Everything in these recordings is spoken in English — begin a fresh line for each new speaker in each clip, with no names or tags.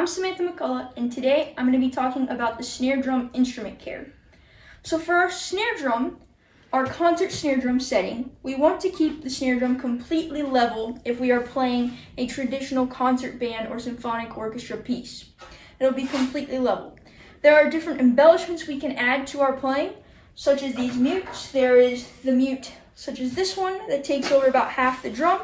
I'm Samantha McCullough, and today I'm going to be talking about the snare drum instrument care. So for our snare drum, our concert snare drum setting, we want to keep the snare drum completely level if we are playing a traditional concert band or symphonic orchestra piece. It'll be completely level. There are different embellishments we can add to our playing, such as these mutes. There is the mute such as this one that takes over about half the drum,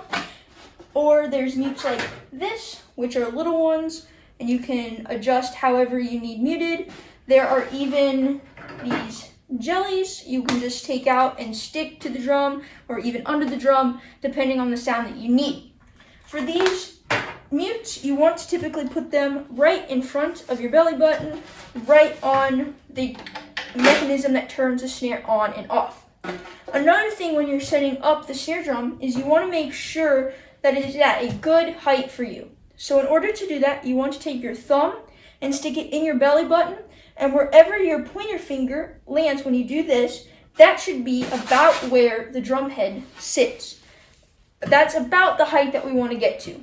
or there's mutes like this, which are little ones, and you can adjust however you need muted. There are even these jellies you can just take out and stick to the drum or even under the drum, depending on the sound that you need. For these mutes, you want to typically put them right in front of your belly button, right on the mechanism that turns the snare on and off. Another thing when you're setting up the snare drum is you want to make sure that it is at a good height for you. So in order to do that, you want to take your thumb and stick it in your belly button, and wherever your pointer finger lands when you do this, that should be about where the drum head sits. That's about the height that we want to get to.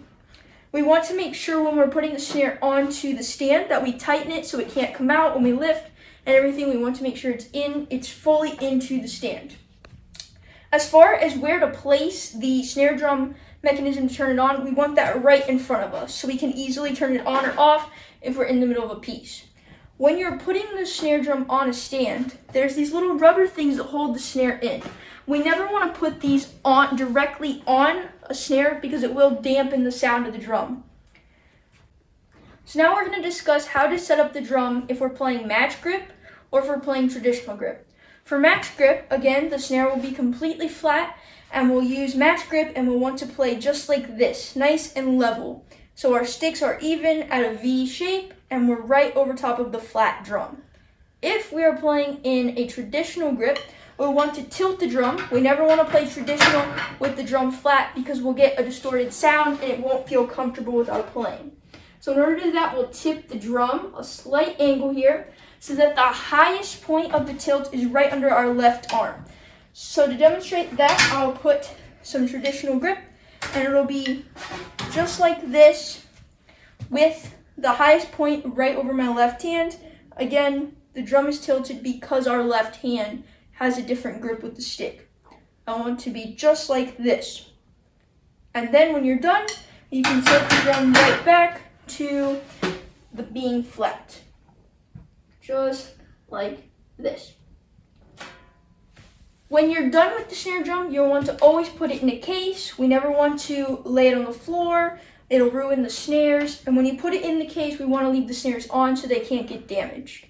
We want to make sure when we're putting the snare onto the stand that we tighten it so it can't come out when we lift and everything. We want to make sure it's fully into the stand. As far as where to place the snare drum mechanism to turn it on, we want that right in front of us so we can easily turn it on or off if we're in the middle of a piece. When you're putting the snare drum on a stand, there's these little rubber things that hold the snare in. We never want to put these on directly on a snare because it will dampen the sound of the drum. So now we're going to discuss how to set up the drum if we're playing match grip or if we're playing traditional grip. For match grip, again, the snare will be completely flat, and we'll use match grip and we'll want to play just like this, nice and level. So our sticks are even at a V shape and we're right over top of the flat drum. If we are playing in a traditional grip, we'll want to tilt the drum. We never want to play traditional with the drum flat because we'll get a distorted sound and it won't feel comfortable with our playing. So in order to do that, we'll tip the drum a slight angle here so that the highest point of the tilt is right under our left arm. So to demonstrate that, I'll put some traditional grip, and it'll be just like this with the highest point right over my left hand. Again, the drum is tilted because our left hand has a different grip with the stick. I want it to be just like this. And then when you're done, you can tilt the drum right back to the being flat. Just like this. When you're done with the snare drum, you'll want to always put it in a case. We never want to lay it on the floor. It'll ruin the snares. And when you put it in the case, we want to leave the snares on so they can't get damaged.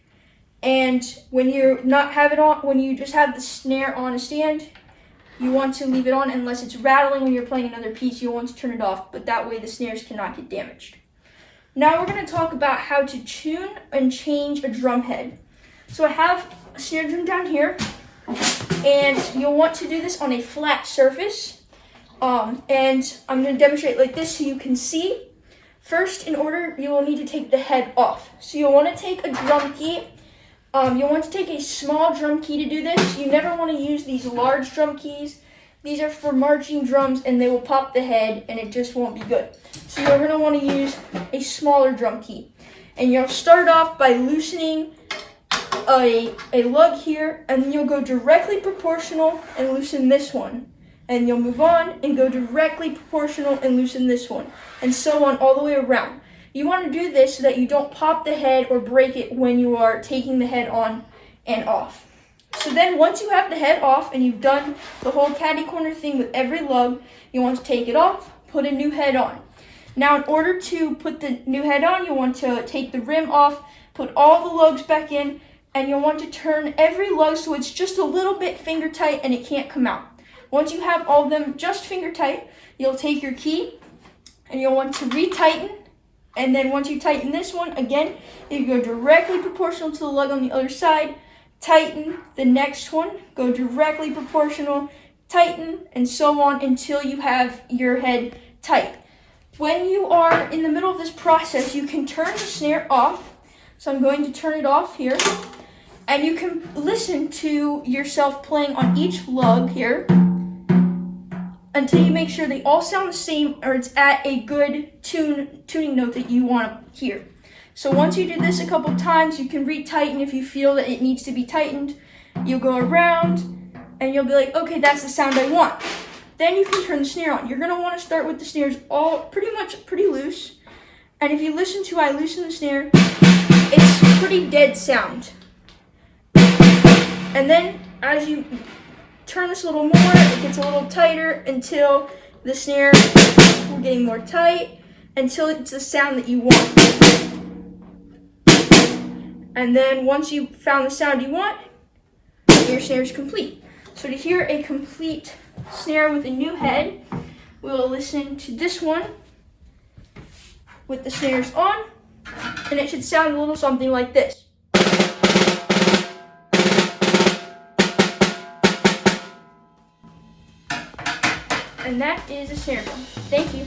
And when you're not have it on, when you just have the snare on a stand, you want to leave it on unless it's rattling when you're playing another piece. You'll want to turn it off, but that way the snares cannot get damaged. Now we're going to talk about how to tune and change a drum head. So I have a snare drum down here, and you'll want to do this on a flat surface. And I'm going to demonstrate like this so you can see. First, in order, you will need to take the head off. So you'll want to take a drum key. You'll want to take a small drum key to do this. You never want to use these large drum keys. These are for marching drums, and they will pop the head, and it just won't be good. So you're going to want to use a smaller drum key. And you'll start off by loosening a lug here, and then you'll go directly proportional and loosen this one. And you'll move on and go directly proportional and loosen this one. And so on all the way around. You want to do this so that you don't pop the head or break it when you are taking the head on and off. So then once you have the head off and you've done the whole caddy corner thing with every lug, you want to take it off, put a new head on. Now in order to put the new head on, you want to take the rim off, put all the lugs back in, and you'll want to turn every lug so it's just a little bit finger tight and it can't come out. Once you have all of them just finger tight, you'll take your key and you'll want to retighten. And then once you tighten this one, again, you go directly proportional to the lug on the other side, tighten the next one, go directly proportional, tighten, and so on until you have your head tight. When you are in the middle of this process, you can turn the snare off. So I'm going to turn it off here. And you can listen to yourself playing on each lug here until you make sure they all sound the same or it's at a good tuning note that you want to hear. So once you do this a couple times, you can retighten if you feel that it needs to be tightened. You'll go around and you'll be like, okay, that's the sound I want. Then you can turn the snare on. You're gonna wanna start with the snares all pretty loose. And if you listen to I loosen the snare, it's pretty dead sound. And then as you turn this a little more, it gets a little tighter until the snare will getting more tight, until it's the sound that you want. And then once you found the sound you want, your snare is complete. So to hear a complete snare with a new head, we will listen to this one with the snares on, and it should sound a little something like this. And that is a snare drum. Thank you.